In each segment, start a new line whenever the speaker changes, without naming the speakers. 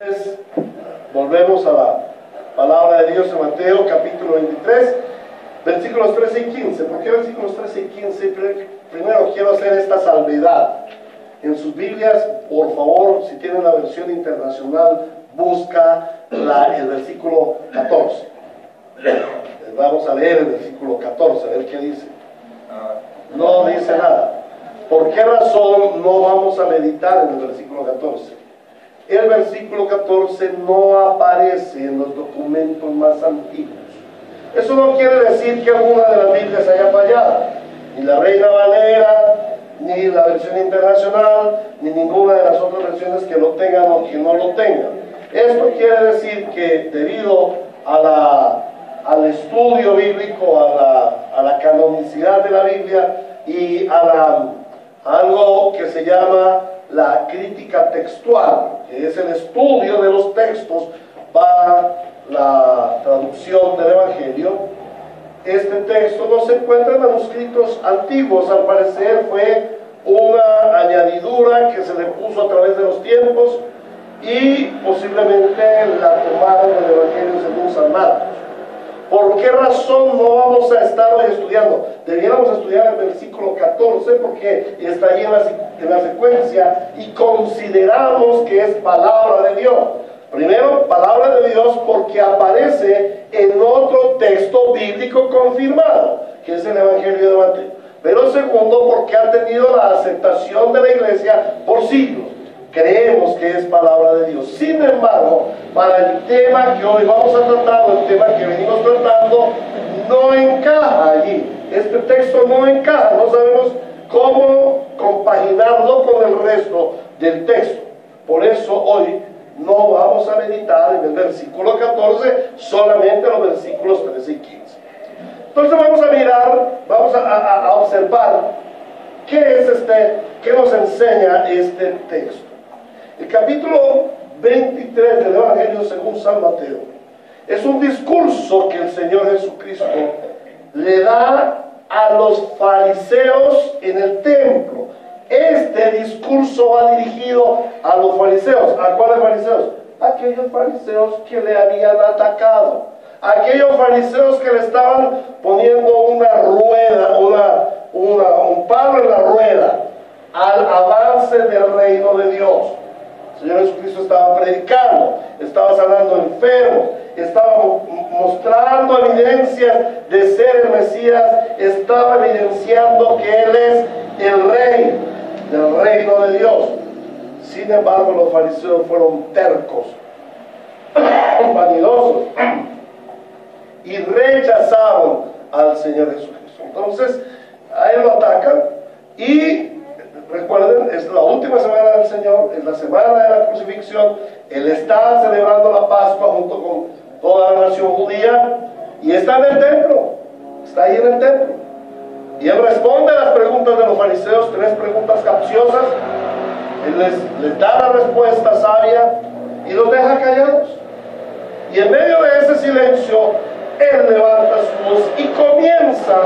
Entonces, volvemos a la palabra de Dios en Mateo capítulo 23, versículos 13 y 15. ¿Por qué versículos 13 y 15? Primero quiero hacer esta salvedad. En sus Biblias, por favor, si tienen la versión internacional, busca el versículo 14. Vamos a leer el versículo 14, a ver qué dice. No dice nada. ¿Por qué razón no vamos a meditar en el versículo 14? El versículo 14 no aparece en los documentos más antiguos. Eso no quiere decir que alguna de las Biblias haya fallado. Ni la Reina Valera, ni la versión internacional, ni ninguna de las otras versiones que lo tengan o que no lo tengan. Esto quiere decir que debido al estudio bíblico, a la canonicidad de la Biblia y a algo que se llama la crítica textual, que es el estudio de los textos para la traducción del Evangelio. Este texto no se encuentra en manuscritos antiguos, al parecer fue una añadidura que se le puso a través de los tiempos y posiblemente la tomaron del Evangelio según San Marcos. ¿Por qué razón no vamos a estar hoy estudiando? Debiéramos estudiar el versículo 14 porque está ahí en la secuencia y consideramos que es palabra de Dios. Primero, palabra de Dios porque aparece en otro texto bíblico confirmado, que es el Evangelio de Mateo. Pero segundo, porque ha tenido la aceptación de la iglesia por siglos. Creemos que es palabra de Dios. Sin embargo, para el tema que hoy vamos a tratar, el tema que venimos tratando, no encaja allí. Este texto no encaja, no sabemos cómo compaginarlo con el resto del texto. Por eso hoy no vamos a meditar en el versículo 14, solamente los versículos 13 y 15. Entonces vamos a mirar, vamos a observar qué nos enseña este texto. El capítulo 23 del Evangelio según San Mateo es un discurso que el Señor Jesucristo le da a los fariseos en el templo. Este discurso va dirigido a los fariseos. ¿A cuáles fariseos? Aquellos fariseos que le habían atacado, aquellos fariseos que le estaban poniendo una rueda, un palo en la rueda al avance del reino de Dios. El Señor Jesucristo estaba predicando, estaba sanando enfermos, estaba mostrando evidencias de ser el Mesías, estaba evidenciando que Él es el Rey del reino de Dios. Sin embargo, los fariseos fueron tercos, vanidosos, y rechazaron al Señor Jesucristo. Entonces, a Él lo atacan y recuerden, es la última semana del Señor, es la semana de la crucifixión. Él está celebrando la Pascua junto con toda la nación judía y está en el templo, está ahí en el templo. Y Él responde a las preguntas de los fariseos, 3 preguntas capciosas. Él les da la respuesta sabia y los deja callados. Y en medio de ese silencio, Él levanta su voz y comienza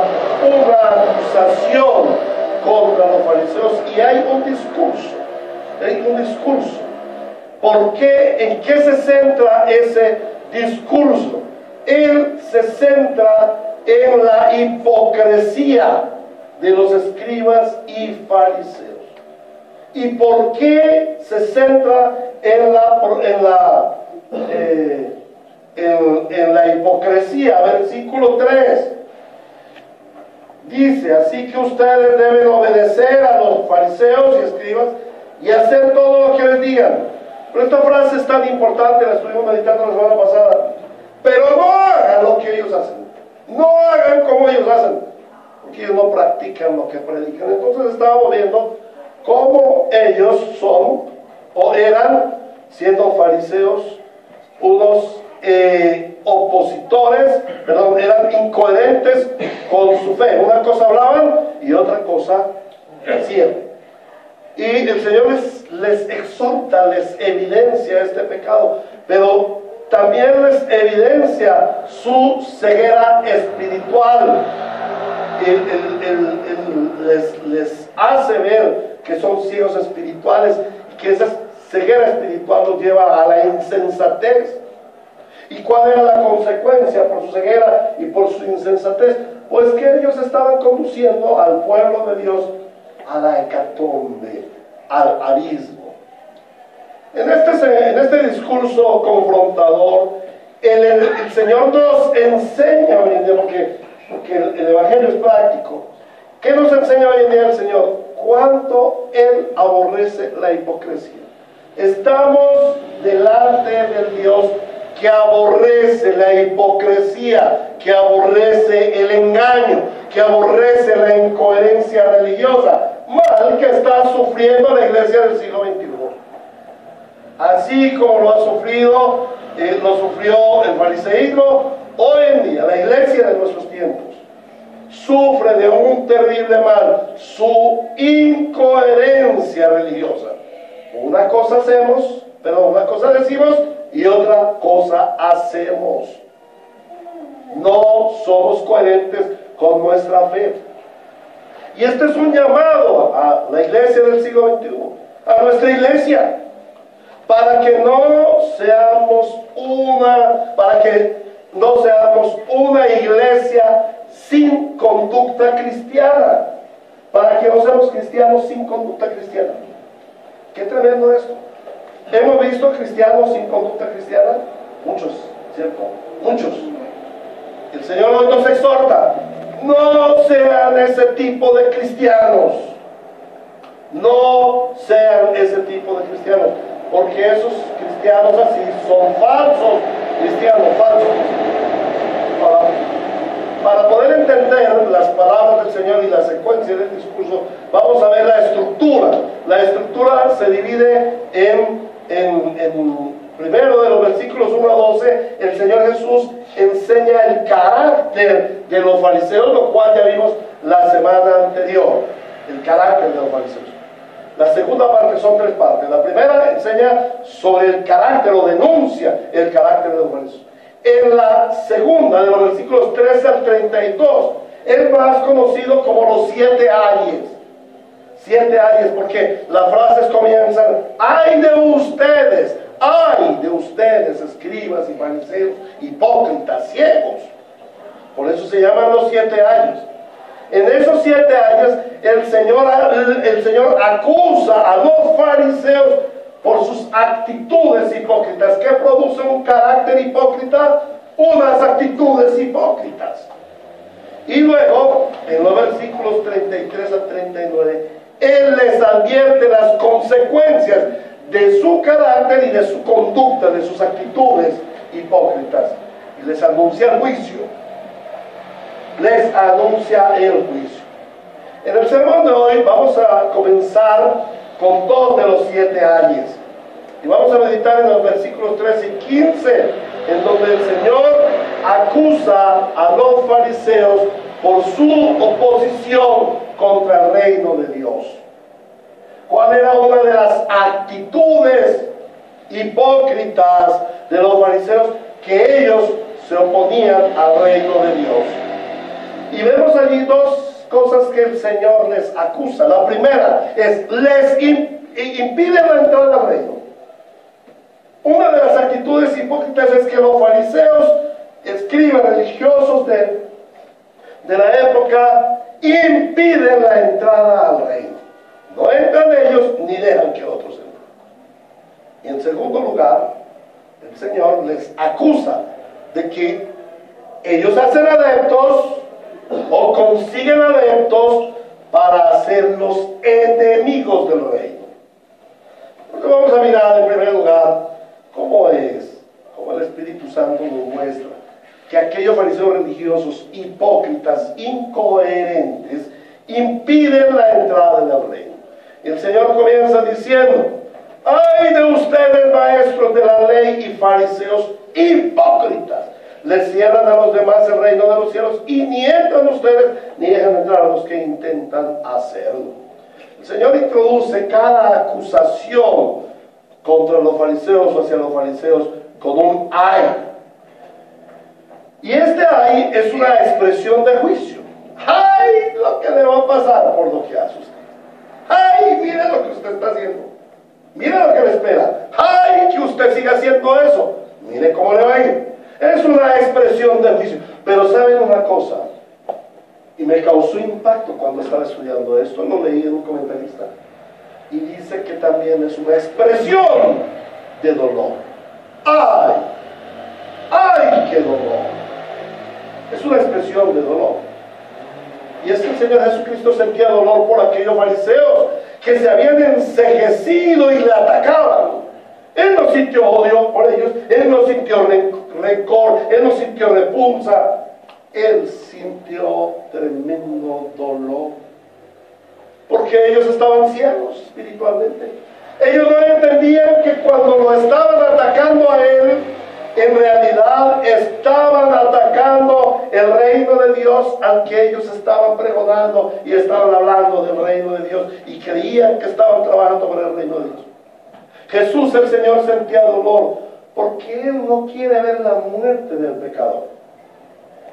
una acusación contra los fariseos, y hay un discurso. ¿Por qué? ¿En qué se centra ese discurso? Él se centra en la hipocresía de los escribas y fariseos. ¿Y por qué se centra en la hipocresía? Versículo 3 dice: así que ustedes deben obedecer a los fariseos y escribas y hacer todo lo que les digan. Pero esta frase es tan importante, la estuvimos meditando la semana pasada. Pero no hagan lo que ellos hacen, no hagan como ellos hacen, porque ellos no practican lo que predican. Entonces estábamos viendo cómo ellos son o eran, siendo fariseos, unos opositores, eran incoherentes con su fe. Una cosa hablaban y otra cosa hacían. Y el Señor les exhorta, les evidencia este pecado, pero también les evidencia su ceguera espiritual. Les hace ver que son ciegos espirituales y que esas ceguera espiritual los lleva a la insensatez. ¿Y cuál era la consecuencia por su ceguera y por su insensatez? Pues que ellos estaban conduciendo al pueblo de Dios a la hecatombe, al abismo. En este discurso confrontador, el Señor nos enseña hoy en día, porque el Evangelio es práctico. ¿Qué nos enseña hoy en día el Señor? Cuánto Él aborrece la hipocresía. Estamos delante del Dios que aborrece la hipocresía, que aborrece el engaño, que aborrece la incoherencia religiosa, mal que está sufriendo la iglesia del siglo XXI. Así como lo sufrió el fariseísmo, hoy en día la iglesia de nuestros tiempos sufre de un terrible mal, su incoherencia religiosa. Una cosa decimos y otra cosa hacemos. No somos coherentes con nuestra fe. Y este es un llamado a la iglesia del siglo XXI, a nuestra iglesia, para que no seamos una iglesia sin conducta cristiana, para que no seamos cristianos sin conducta cristiana. Qué tremendo esto. Hemos visto cristianos sin conducta cristiana, muchos, ¿cierto? Muchos. El Señor hoy nos exhorta: no sean ese tipo de cristianos. No sean ese tipo de cristianos, porque esos cristianos así son falsos cristianos, falsos. Para poder entender las palabras del Señor y la secuencia del discurso, vamos a ver la estructura. La estructura se divide primero de los versículos 1 a 12, el Señor Jesús enseña el carácter de los fariseos, lo cual ya vimos la semana anterior, el carácter de los fariseos. La segunda parte son 3 partes. La primera enseña sobre el carácter, o denuncia el carácter de los fariseos. En la segunda, de los versículos 13 al 32, es más conocido como los 7 ayes. 7 ayes, porque las frases comienzan: ¡ay de ustedes! ¡Ay de ustedes, escribas y fariseos, hipócritas, ciegos! Por eso se llaman los 7 ayes. En esos 7 años, el Señor acusa a los fariseos por sus actitudes hipócritas. ¿Qué produce un carácter hipócrita? Unas actitudes hipócritas. Y luego, en los versículos 33 a 39, Él les advierte las consecuencias de su carácter y de su conducta, de sus actitudes hipócritas. Y les anuncia el juicio. Les anuncia el juicio. En el sermón de hoy vamos a comenzar con 2 de los 7 ayes. Y vamos a meditar en los versículos 13 y 15, en donde el Señor acusa a los fariseos por su oposición contra el reino de Dios. ¿Cuál era una de las actitudes hipócritas de los fariseos? Que ellos se oponían al reino de Dios. Y vemos allí 2 cosas que el Señor les acusa. La primera es: les impide la entrada al reino. Una de las actitudes hipócritas es que los fariseos, escribas religiosos de la época, impiden la entrada al reino. No entran ellos ni dejan que otros entren. Y en segundo lugar, el Señor les acusa de que ellos hacen adeptos o consiguen adeptos para hacerlos enemigos del reino. Porque vamos a mirar en primer lugar cómo el Espíritu Santo nos muestra que aquellos fariseos religiosos hipócritas, incoherentes, impiden la entrada en el reino. Y el Señor comienza diciendo: ¡ay de ustedes, maestros de la ley y fariseos hipócritas! Les cierran a los demás el reino de los cielos, y ni entran ustedes ni dejan entrar a los que intentan hacerlo. El Señor introduce cada acusación contra los fariseos o hacia los fariseos con un ay. Y este ay es una expresión de juicio. ¡Ay, lo que le va a pasar por lo que hace usted! ¡Ay, mire lo que usted está haciendo! Mire lo que le espera. ¡Ay, que usted siga haciendo eso! Mire cómo le va a ir. Es una expresión de juicio. Pero ¿saben una cosa? Y me causó impacto cuando estaba estudiando esto. Lo leí en un comentarista. Y dice que también es una expresión de dolor. ¡Ay! ¡Ay, qué dolor! Es una expresión de dolor. Y es que el Señor Jesucristo sentía dolor por aquellos fariseos que se habían enceguecido y le atacaban. Él no sintió odio por ellos, Él no sintió rencor, Él no sintió repulsa. Él sintió tremendo dolor. Porque ellos estaban ciegos espiritualmente. Ellos no entendían que cuando lo estaban atacando a Él, en realidad estaban atacando el reino de Dios al que ellos estaban pregonando y estaban hablando del reino de Dios y creían que estaban trabajando por el reino de Dios. Jesús el Señor sentía dolor porque Él no quiere ver la muerte del pecador.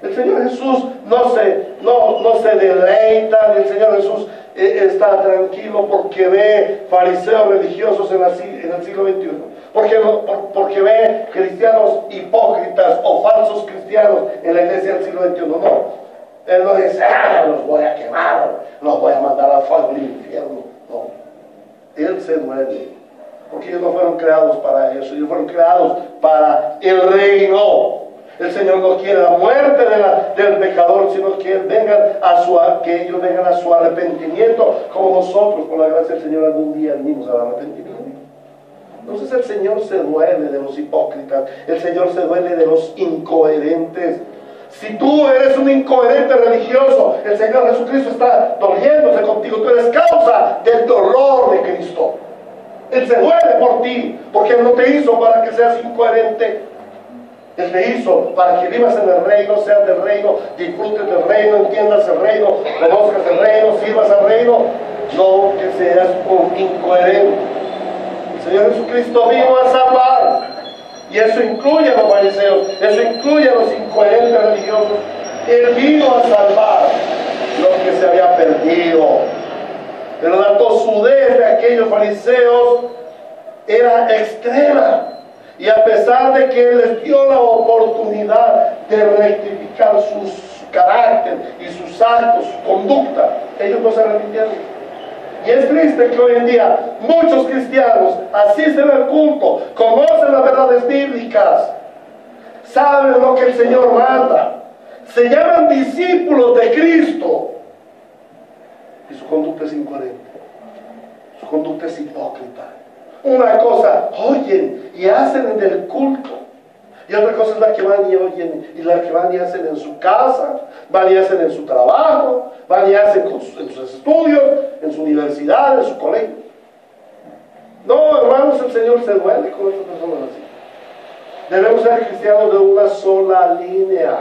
El Señor Jesús no se deleita, el Señor Jesús está tranquilo porque ve fariseos religiosos en el siglo XXI. Porque ve cristianos hipócritas o falsos cristianos en la iglesia del siglo XXI. No, Él no dice, los voy a quemar, los voy a mandar al fuego del infierno. No, Él se duele, porque ellos no fueron creados para eso, ellos fueron creados para el reino. El Señor no quiere la muerte del pecador, sino que ellos vengan a su arrepentimiento, como nosotros, por la gracia del Señor, algún día venimos al arrepentimiento. Entonces el Señor se duele de los hipócritas, el Señor se duele de los incoherentes. Si tú eres un incoherente religioso, el Señor Jesucristo está doliéndose contigo, tú eres causa del dolor de Cristo. Él se duele por ti, porque Él no te hizo para que seas incoherente. Él te hizo para que vivas en el reino, seas del reino, disfrutes del reino, entiendas el reino, conozcas el reino, sirvas al reino, no que seas un incoherente. El Señor Jesucristo vino a salvar, y eso incluye a los fariseos, eso incluye a los incoherentes religiosos. Él vino a salvar lo que se había perdido. Pero la tosudez de aquellos fariseos era extrema. Y a pesar de que Él les dio la oportunidad de rectificar su carácter y sus actos, su conducta, ellos no se arrepintieron. Y es triste que hoy en día muchos cristianos asisten al culto, conocen las verdades bíblicas, saben lo que el Señor manda, se llaman discípulos de Cristo, y su conducta es incoherente, su conducta es hipócrita. Una cosa oyen y hacen en el culto, y otra cosa es la que van y oyen y la que van y hacen en su casa, van y hacen en su trabajo, van y hacen en sus estudios, en su universidad, en su colegio. No, hermanos, el Señor se duele con estas personas así. Debemos ser cristianos de una sola línea.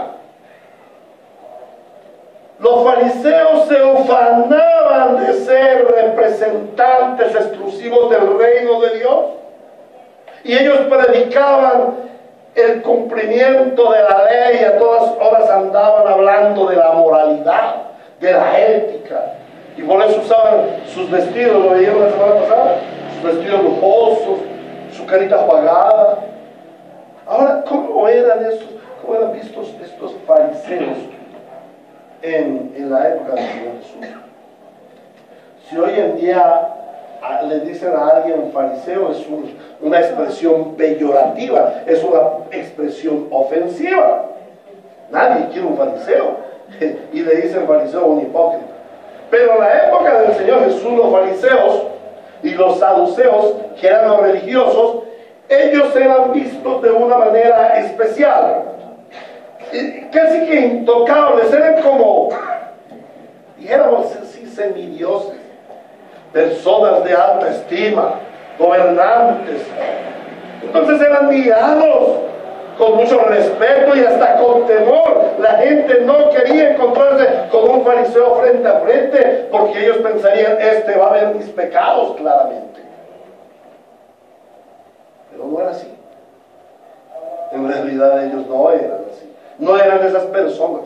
Los fariseos se ufanaban de ser representantes exclusivos del reino de Dios. Y ellos predicaban el cumplimiento de la ley, a todas horas andaban hablando de la moralidad, de la ética. Y por eso usaban sus vestidos, lo veíamos la semana pasada, sus vestidos lujosos, su carita apagada. Ahora, ¿cómo eran vistos estos fariseos en la época del Señor Jesús? Si hoy en día le dicen a alguien fariseo, es una expresión peyorativa, es una expresión ofensiva. Nadie quiere un fariseo y le dicen fariseo a un hipócrita. Pero en la época del Señor Jesús, los fariseos y los saduceos, que eran los religiosos, ellos eran vistos de una manera especial, casi que intocables, eran como, dijéramos así, semidioses, personas de alta estima, gobernantes. Entonces eran mirados con mucho respeto y hasta con temor. La gente no quería encontrarse con un fariseo frente a frente, porque ellos pensarían, este va a ver mis pecados claramente. Pero no era así. En realidad ellos no eran así. No eran esas personas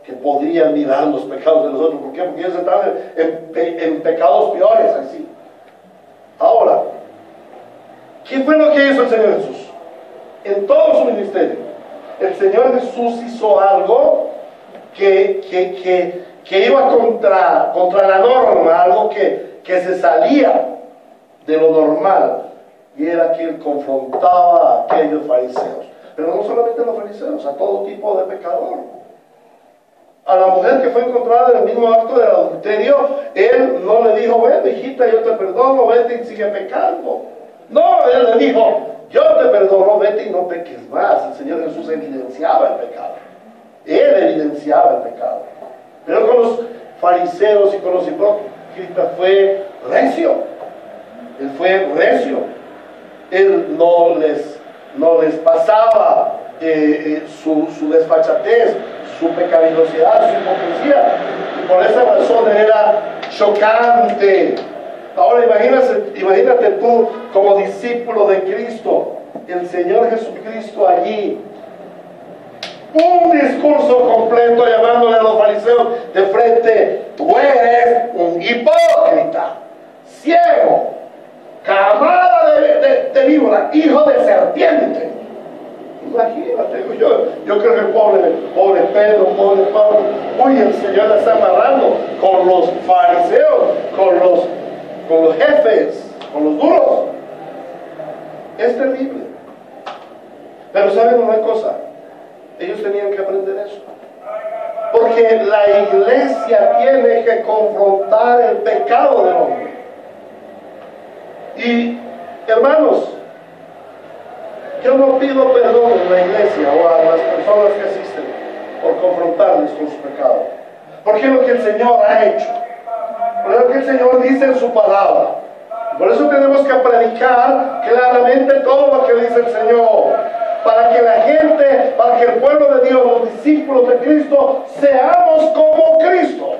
que podrían mirar los pecados de los otros. ¿Por qué? Porque ellos estaban en pecados peores así. Ahora, ¿Qué fue lo que hizo el Señor Jesús? En todo su ministerio, el Señor Jesús hizo algo que iba contra la norma, algo que se salía de lo normal, y era que él confrontaba a aquellos fariseos, pero no solamente a los fariseos, a todo tipo de pecador. A la mujer que fue encontrada en el mismo acto del adulterio, él no le dijo, ven hijita, yo te perdono, vete y sigue pecando. No, él le dijo, yo te perdono, vete y no peques más. El Señor Jesús evidenciaba el pecado. Él evidenciaba el pecado. Pero con los fariseos y con los hipócritas fue recio. Él fue recio. Él no les pasaba su desfachatez, su pecaminosidad, su hipocresía. Y por esa razón era chocante. Ahora imagínate tú como discípulo de Cristo, el Señor Jesucristo allí, un discurso completo llamándole a los fariseos de frente, tú eres un hipócrita, ciego, camada de víbora, hijo de serpiente. Imagínate, yo creo que el pobre Pedro, pobre Pablo, el Señor la está amarrando con los fariseos, con los jefes, con los duros. Es terrible. Pero ¿saben una cosa? Ellos tenían que aprender eso. Porque la iglesia tiene que confrontar el pecado del hombre. Y, hermanos, yo no pido perdón en la iglesia o a las personas que asisten por confrontarles con su pecado. Porque es lo que el Señor ha hecho. Por lo que el Señor dice en su palabra. Por eso tenemos que predicar claramente todo lo que dice el Señor. Para que la gente, para que el pueblo de Dios, los discípulos de Cristo, seamos como Cristo.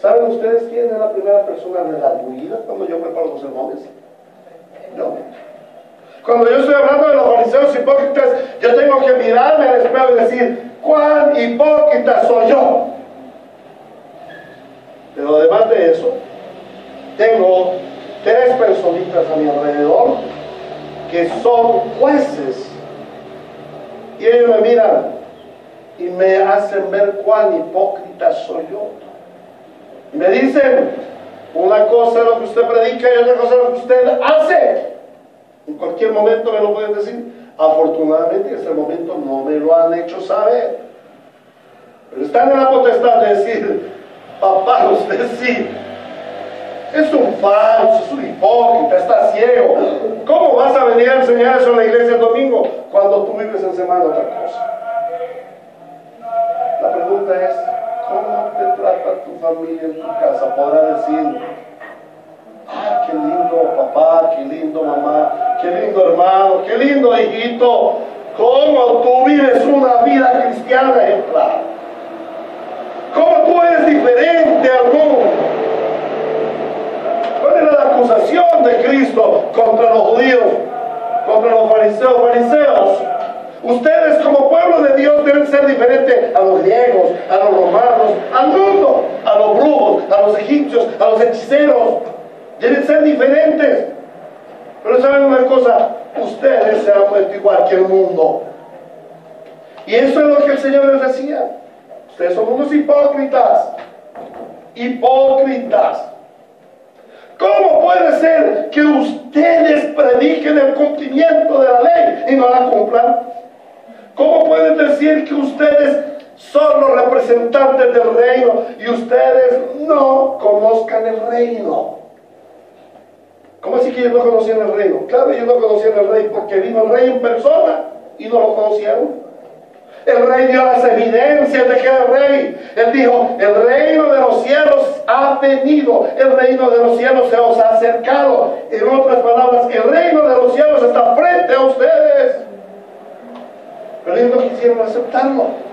¿Saben ustedes quién es la primera persona redarguida cuando yo preparo los sermones? Yo. Cuando yo estoy hablando de los fariseos hipócritas, yo tengo que mirarme al espejo y decir, ¿cuán hipócrita soy yo? Pero además de eso, tengo 3 personitas a mi alrededor que son jueces. Y ellos me miran y me hacen ver cuán hipócrita soy yo. Y me dicen, una cosa es lo que usted predica y otra cosa es lo que usted hace. En cualquier momento me lo pueden decir. Afortunadamente en este momento no me lo han hecho saber. Pero están en la potestad de decir, papá, usted sí es un falso, es un hipócrita, está ciego. ¿Cómo vas a venir a enseñar eso en la iglesia el domingo cuando tú vives en semana otra cosa? La pregunta es, ¿cómo te trata tu familia en tu casa? Podrá decir, ah, qué lindo papá, qué lindo mamá, qué lindo hermano, qué lindo hijito. ¿Cómo tú vives una vida cristiana ejemplar? ¿Cómo tú eres diferente al mundo? ¿Cuál era la acusación de Cristo contra los judíos, contra los fariseos? Fariseos, ustedes como pueblo de Dios deben ser diferentes a los griegos, a los romanos, al mundo, a los brujos, a los egipcios, a los hechiceros. Deben ser diferentes. Pero ¿saben una cosa? Ustedes se han vuelto igual que el mundo. Y eso es lo que el Señor les decía. Ustedes son unos hipócritas. Hipócritas. ¿Cómo puede ser que ustedes prediquen el cumplimiento de la ley y no la cumplan? ¿Cómo pueden decir que ustedes son los representantes del reino y ustedes no conozcan el reino? ¿Cómo así que ellos no conocían el reino? Claro, ellos no conocían el rey porque vino el rey en persona y no lo conocieron. El rey dio las evidencias de que era el rey. Él dijo, el reino de los cielos ha venido, el reino de los cielos se os ha acercado. En otras palabras, el reino de los cielos está frente a ustedes. Pero ellos no quisieron aceptarlo.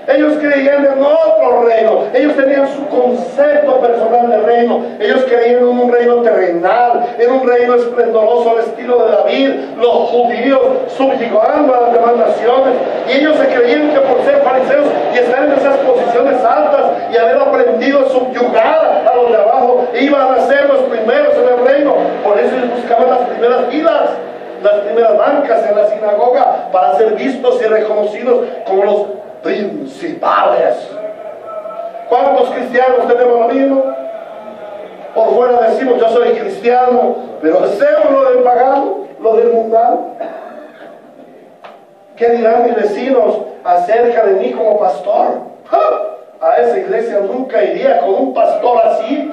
Ellos creían en otro reino. Ellos tenían su concepto personal de reino. Ellos creían en un reino terrenal, en un reino esplendoroso al estilo de David, los judíos subyugando a las demás naciones. Y ellos se creían que por ser fariseos y estar en esas posiciones altas y haber aprendido a subyugar a los de abajo, iban a ser los primeros en el reino. Por eso ellos buscaban las primeras filas, las primeras bancas en la sinagoga para ser vistos y reconocidos como los principales. ¿Cuántos cristianos tenemos lo mismo? Por fuera decimos yo soy cristiano, pero hacemos lo del pagano, lo del mundano. ¿Qué dirán mis vecinos acerca de mí como pastor? A esa iglesia nunca iría con un pastor así.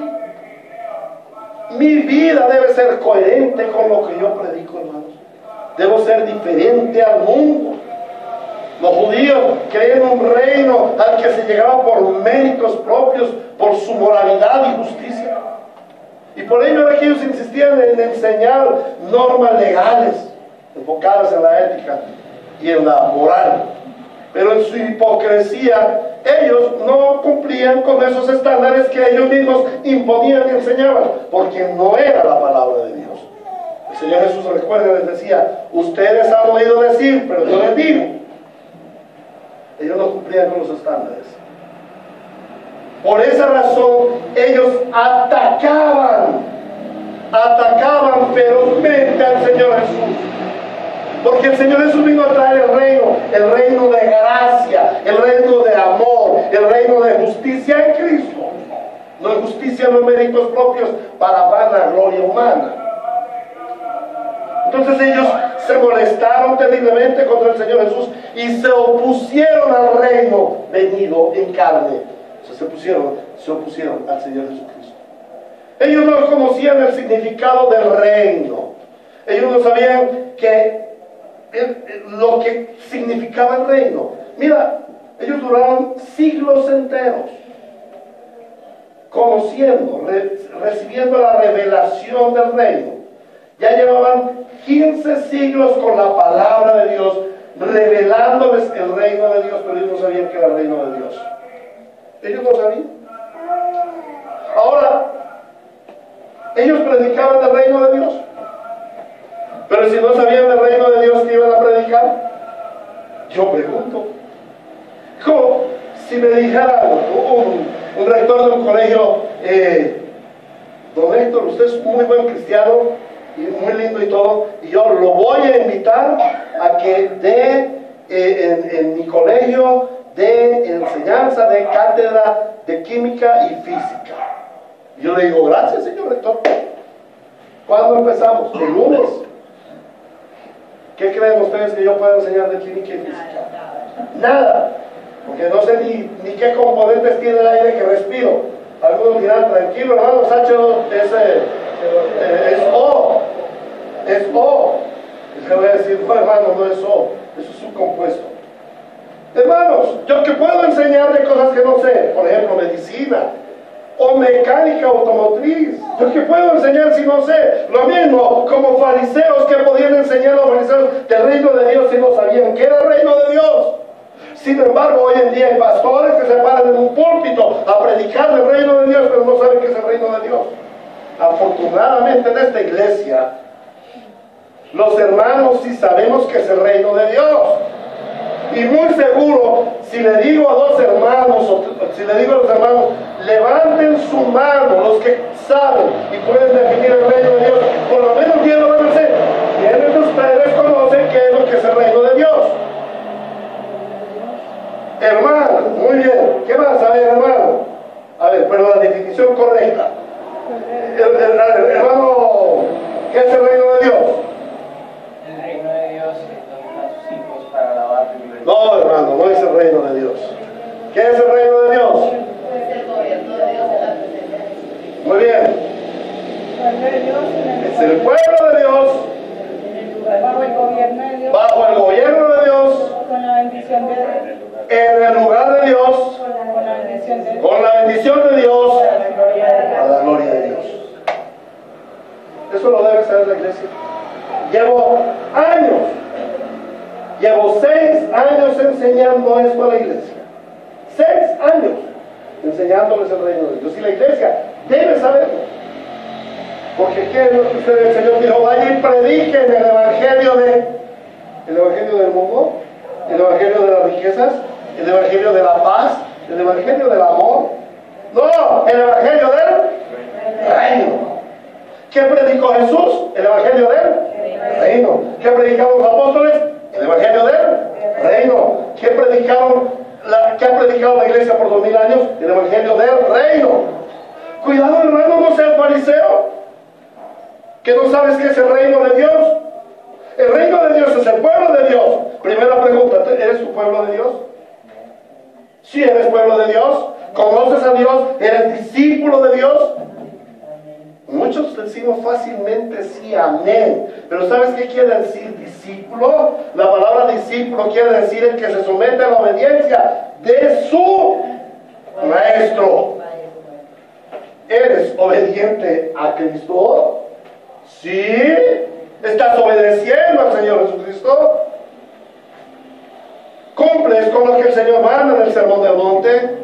Mi vida debe ser coherente con lo que yo predico, hermanos. Debo ser diferente al mundo. Los judíos creían un reino al que se llegaba por méritos propios, por su moralidad y justicia. Y por ello era que ellos insistían en enseñar normas legales, enfocadas en la ética y en la moral. Pero en su hipocresía, ellos no cumplían con esos estándares que ellos mismos imponían y enseñaban, porque no era la palabra de Dios. El Señor Jesús, recuerda, les decía: ustedes han oído decir, pero yo les digo. Ellos no cumplían con los estándares. Por esa razón, ellos atacaban ferozmente al Señor Jesús. Porque el Señor Jesús vino a traer el reino de gracia, el reino de amor, el reino de justicia en Cristo. No en justicia, no en méritos propios para vanagloria humana. Entonces ellos se molestaron terriblemente contra el Señor Jesús y se opusieron al reino venido en carne. O sea, se opusieron al Señor Jesucristo. Ellos no conocían el significado del reino. Ellos no sabían lo que significaba el reino. Mira, ellos duraron siglos enteros conociendo, recibiendo la revelación del reino. Ya llevaban 15 siglos con la palabra de Dios, revelándoles el reino de Dios, pero ellos no sabían que era el reino de Dios. Ellos no sabían. Ahora, ellos predicaban el reino de Dios, pero si no sabían del reino de Dios, ¿qué iban a predicar? Yo pregunto, ¿cómo? Si me dijera un rector de un colegio, don Héctor, usted es muy buen cristiano y muy lindo y todo, y yo lo voy a invitar a que dé en mi colegio de enseñanza, de cátedra de química y física. Yo le digo: gracias, señor rector. ¿Cuándo empezamos? El lunes. ¿Qué creen ustedes que yo pueda enseñar de química y física? Nada, porque no sé ni qué componentes tiene el aire que respiro. Algunos dirán: tranquilo, hermano, Sancho, es O. Es O. Y le voy a decir: no, hermano, no es O, eso es un compuesto. Hermanos, yo que puedo enseñarle cosas que no sé, por ejemplo, medicina o mecánica automotriz. Yo que puedo enseñar si no sé. Lo mismo como fariseos, que podían enseñar a los fariseos del reino de Dios si no sabían que era el reino de Dios. Sin embargo, hoy en día hay pastores que se paran en un púlpito a predicar el reino de Dios, pero no saben que es el reino de Dios. Afortunadamente en esta iglesia, los hermanos sí sabemos que es el reino de Dios. Y muy seguro, si le digo a dos hermanos, o si le digo a los hermanos: levanten su mano los que saben y pueden definir el reino de Dios, por lo menos 10 lo van a hacer. ¿Quiénes de ustedes conocen qué es lo que es el reino de Dios? Hermano, muy bien. ¿Qué más? A ver, hermano. A ver, pero la definición correcta. Hermano, ¿qué es el reino de Dios?
El reino de Dios es dominar a sus hijos para alabar su libertad.
No, hermano, no es el reino de Dios. ¿Qué es el reino de Dios?
Es el gobierno de Dios en la presencia de Jesucristo.
Muy bien. Es el pueblo de Dios
Bajo el gobierno de Dios.
bajo el gobierno de Dios,
Con la bendición de Dios.
en el lugar de Dios,
Con la bendición de Dios.
con la bendición de Dios,
Para la gloria de Dios.
a la gloria de Dios. Eso lo debe saber la iglesia. Llevo 6 años enseñando esto a la iglesia. 6 años enseñándoles el reino de Dios. Y la iglesia debe saberlo. Porque ¿qué es lo que el Señor dijo? Vayan y prediquen el evangelio del mundo, el evangelio de las riquezas, el evangelio de la paz, el evangelio del amor. No, el evangelio del reino. ¿Qué predicó Jesús? El Evangelio del reino. ¿Qué predicaron los apóstoles? El Evangelio del reino. ¿Qué ha predicado la iglesia por 2000 años? El Evangelio del reino. Cuidado, hermano, no seas fariseo, que no sabes qué es el reino de Dios. El reino de Dios es el pueblo de Dios. Primera pregunta, ¿eres tu pueblo de Dios? Si eres pueblo de Dios, conoces a Dios, eres discípulo de Dios. Muchos decimos fácilmente sí, amén. Pero ¿sabes qué quiere decir discípulo? La palabra discípulo quiere decir el que se somete a la obediencia de su maestro. ¿Eres obediente a Cristo? ¿Sí? ¿Estás obedeciendo al Señor Jesucristo? ¿Cumples con lo que el Señor manda en el Sermón del Monte?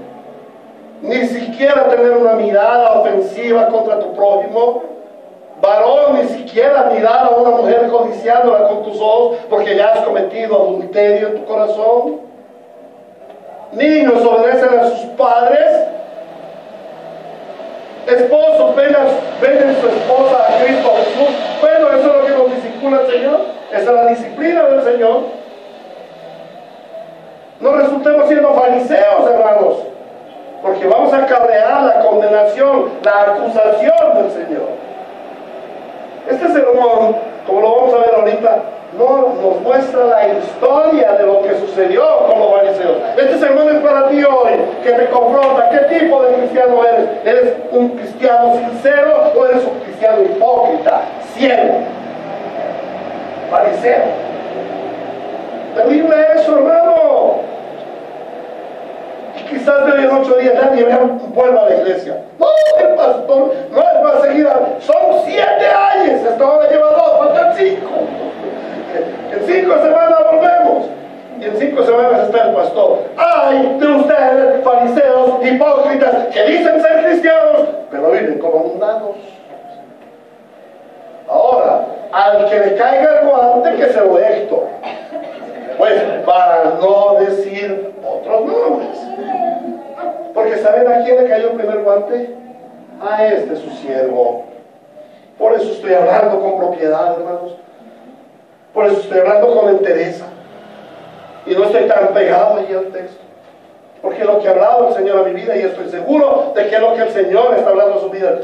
Ni siquiera tener una mirada ofensiva contra tu prójimo. Varón, ni siquiera mirar a una mujer codiciándola con tus ojos porque ya has cometido adulterio en tu corazón. Niños, obedecen a sus padres. Esposos, ven su esposa a Cristo Jesús. Bueno, eso es lo que nos discipula el Señor. Esa es la disciplina del Señor. No resultemos siendo fariseos, hermanos, porque vamos a acarrear la condenación, la acusación del Señor. Este sermón, como lo vamos a ver ahorita, no nos muestra la historia de lo que sucedió con los fariseos. Este sermón es para ti hoy, que te confronta. ¿Qué tipo de cristiano eres? ¿Eres un cristiano sincero o eres un cristiano hipócrita, ciego, fariseo? Terrible eso, hermano. Y quizás de hoy en 8 días nadie vuelva a la iglesia. No, el pastor no es para seguir. Son 7 años, hasta ahora lleva 2, faltan 5. En 5 semanas volvemos. Y en 5 semanas está el pastor. ¡Ay de ustedes, fariseos, hipócritas, que dicen ser cristianos, pero viven como mundanos! Ahora, al que le caiga el guante, que se lo dé Héctor. Pues, para no decir otros nombres. Porque ¿saben a quién le cayó el primer guante? A este, su siervo. Por eso estoy hablando con propiedad, hermanos. Por eso estoy hablando con entereza. Y no estoy tan pegado allí al texto. Porque lo que ha hablado el Señor a mi vida, y estoy seguro de que es lo que el Señor está hablando a su vida.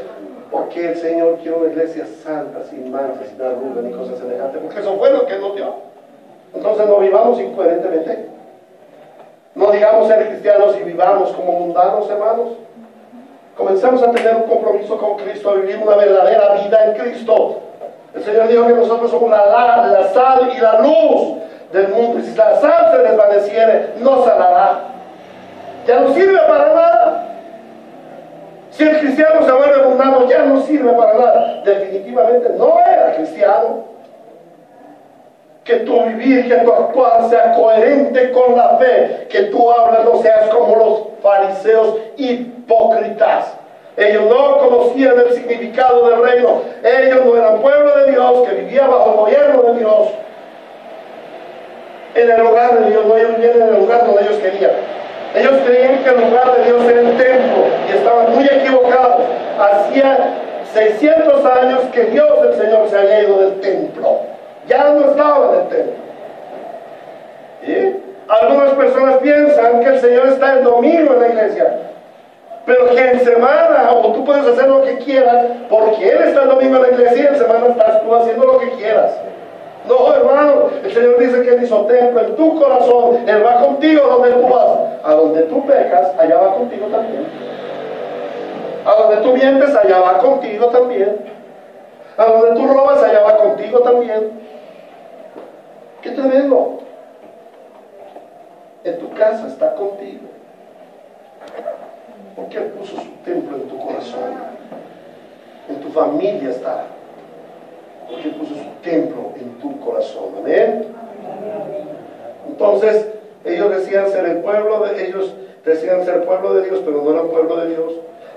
Porque el Señor quiere una iglesia santa, sin mancha, sin arruga, ni cosas semejantes. Porque eso fue lo que Él nos dio. Entonces no vivamos incoherentemente. No digamos ser cristianos y vivamos como mundanos, hermanos. Comencemos a tener un compromiso con Cristo, a vivir una verdadera vida en Cristo. El Señor dijo que nosotros somos la sal y la luz del mundo. Y si la sal se desvaneciere, no salará. Ya no sirve para nada. Si el cristiano se vuelve mundano, ya no sirve para nada. Definitivamente no era cristiano. Que tu vivir, que tu actuar sea coherente con la fe, que tú hablas, no seas como los fariseos hipócritas. Ellos no conocían el significado del reino. Ellos no eran pueblo de Dios, que vivía bajo el gobierno de Dios, en el lugar de Dios. No, ellos vivían en el lugar donde ellos querían. Ellos creían que el lugar de Dios era el templo, y estaban muy equivocados. Hacía 600 años que Dios, el Señor, se había ido del templo. Ya no estaba en el templo. ¿Sí? Algunas personas piensan que el Señor está el domingo en la iglesia, pero que en semana, o tú puedes hacer lo que quieras, porque Él está el domingo en la iglesia y en semana estás tú haciendo lo que quieras. No, hermano, el Señor dice que Él hizo templo en tu corazón. Él va contigo donde tú vas. A donde tú pecas, allá va contigo también. A donde tú mientes, allá va contigo también. A donde tú robas, allá va contigo también. ¡Qué tremendo! En tu casa está contigo. Porque Él puso su templo en tu corazón. En tu familia está. Porque Él puso su templo en tu corazón. ¿Amén? Entonces, ellos decían ser el pueblo de ellos, decían ser pueblo de Dios, pero no eran pueblo de Dios.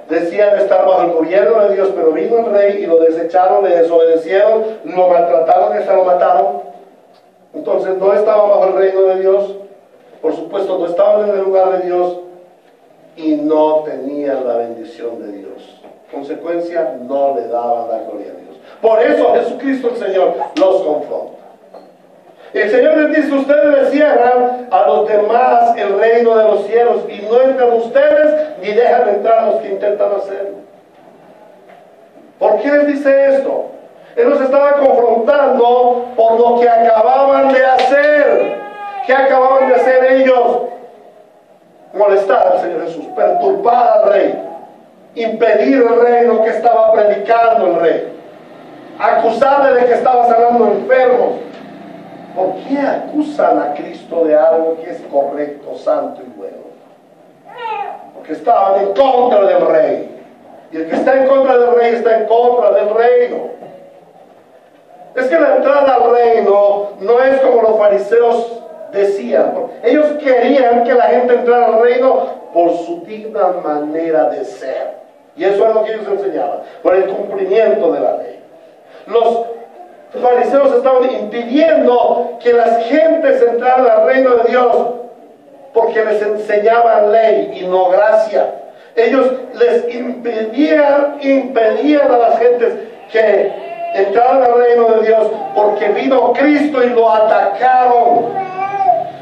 Decían estar bajo el gobierno de Dios, pero vino el rey y lo desecharon, le desobedecieron, lo maltrataron y hasta lo mataron. Entonces no estaban bajo el reino de Dios, por supuesto no estaban en el lugar de Dios y no tenían la bendición de Dios. Consecuencia, no le daban la gloria a Dios. Por eso Jesucristo el Señor los confronta. El Señor les dice: ustedes le cierran a los demás el reino de los cielos y no entran ustedes ni dejan entrar a los que intentan hacerlo. ¿Por qué les dice esto? Él los estaba confrontando por lo que acababan de hacer. ¿Qué acababan de hacer ellos? Molestar al Señor Jesús, perturbar al rey, impedir el reino que estaba predicando el rey, acusarle de que estaba sanando enfermos. ¿Por qué acusan a Cristo de algo que es correcto, santo y bueno? Porque estaban en contra del rey. Y el que está en contra del rey está en contra del reino. Es que la entrada al reino no es como los fariseos decían. Ellos querían que la gente entrara al reino por su digna manera de ser. Y eso es lo que ellos enseñaban, por el cumplimiento de la ley. Los fariseos estaban impidiendo que las gentes entraran al reino de Dios porque les enseñaban ley y no gracia. Ellos les impedían a las gentes que entraran al reino de Dios porque vino Cristo y lo atacaron.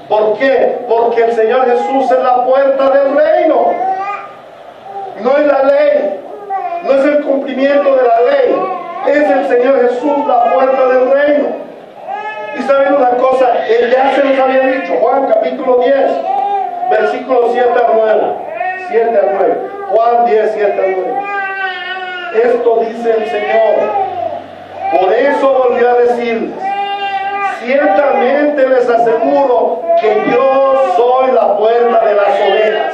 ¿Por qué? Porque el Señor Jesús es la puerta del reino. No es la ley, no es el cumplimiento de la ley. Es el Señor Jesús la puerta del reino. Y saben una cosa, Él ya se los había dicho. Juan capítulo 10, versículos 7 al 9. 7 al 9. Juan 10, 7 al 9. Esto dice el Señor. Por eso volvió a decirles: ciertamente les aseguro que yo soy la puerta de las ovejas.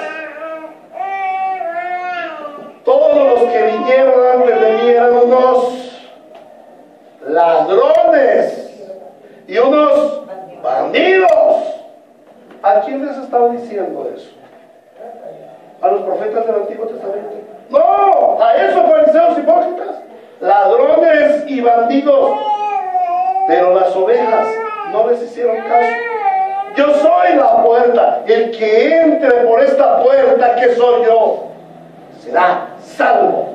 Todos los que vinieron antes de mí eran unos ladrones y unos bandidos. ¿A quién les estaba diciendo eso? ¿A los profetas del Antiguo Testamento? No, a esos fariseos hipócritas, ladrones y bandidos. Pero las ovejas no les hicieron caso. Yo soy la puerta. El que entre por esta puerta, que soy yo, será salvo.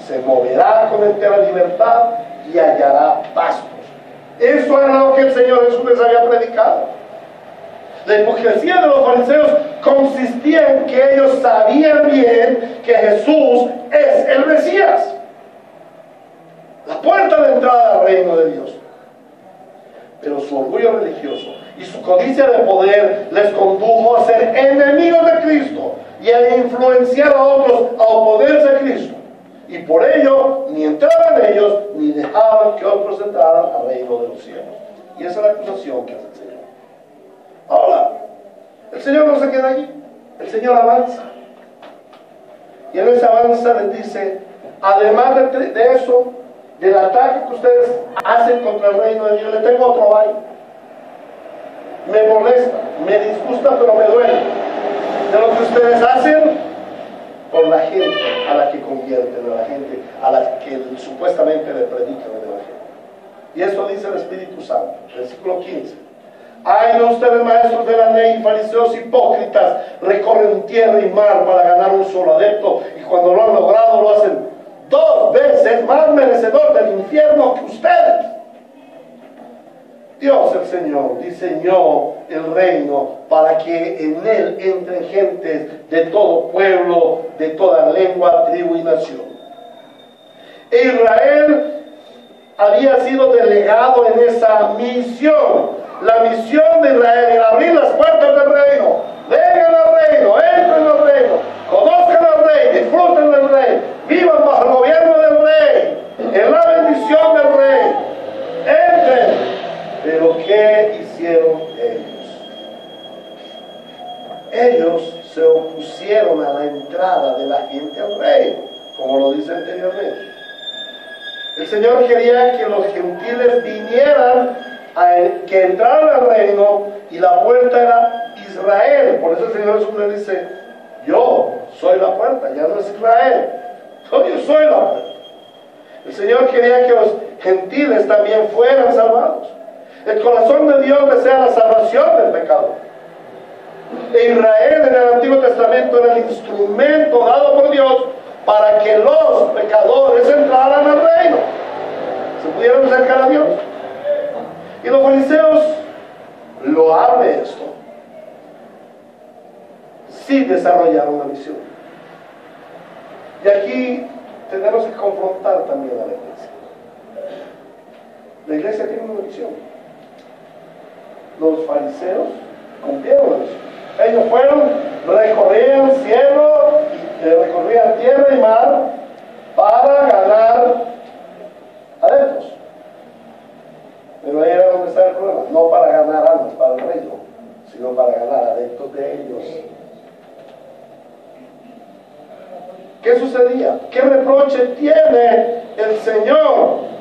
Se moverá con entera libertad y hallará pastos. Eso era lo que el Señor Jesús les había predicado. La hipocresía de los fariseos consistía en que ellos sabían bien que Jesús es el Mesías, la puerta de entrada al reino de Dios. Pero su orgullo religioso y su codicia de poder les condujo a ser enemigos de Cristo y a influenciar a otros a oponerse a Cristo. Y por ello, ni entraban ellos, ni dejaban que otros entraran al reino de los cielos. Y esa es la acusación que hace el Señor. Ahora, el Señor no se queda allí. El Señor avanza. Y en ese avanza les dice: además de eso, del ataque que ustedes hacen contra el reino de Dios, le tengo otro baile. Me molesta, me disgusta, pero me duele de lo que ustedes hacen por la gente a la que convierten, a la gente a la que supuestamente le predican el Evangelio. Y eso dice el Espíritu Santo, versículo 15. Ay de ustedes, maestros de la ley, fariseos hipócritas, recorren tierra y mar para ganar un solo adepto, y cuando lo han logrado lo hacen 2 veces más merecedor del infierno que ustedes. Dios el Señor diseñó el reino para que en él entren gentes de todo pueblo, de toda lengua, tribu y nación. Israel había sido delegado en esa misión. La misión de Israel era abrir las puertas del reino. Vengan al reino, entren al reino, conozcan al rey, disfruten del rey, vivan bajo el gobierno del rey, en la bendición del rey. Entren. Pero ¿qué hicieron ellos? Ellos se opusieron a la entrada de la gente al reino, como lo dice anteriormente. El Señor quería que los gentiles vinieran, que entraran al reino, y la puerta era Israel. Por eso el Señor Jesús le dice: yo soy la puerta, ya no es Israel, yo soy la puerta. El Señor quería que los gentiles también fueran salvados. El corazón de Dios desea la salvación del pecador. Israel en el Antiguo Testamento era el instrumento dado por Dios para que los pecadores entraran al reino. se pudieran acercar a Dios. Y los fariseos, loable esto, sí desarrollaron una visión. Y aquí tenemos que confrontar también a la iglesia. La iglesia tiene una visión. Los fariseos cumplieron la visión. Ellos fueron, recorrían el cielo, recorrían tierra y mar para ganar adeptos. Pero ahí era donde está el problema, no para ganar almas para el reino, sino para ganar adeptos de ellos. ¿Qué sucedía? ¿Qué reproche tiene el Señor?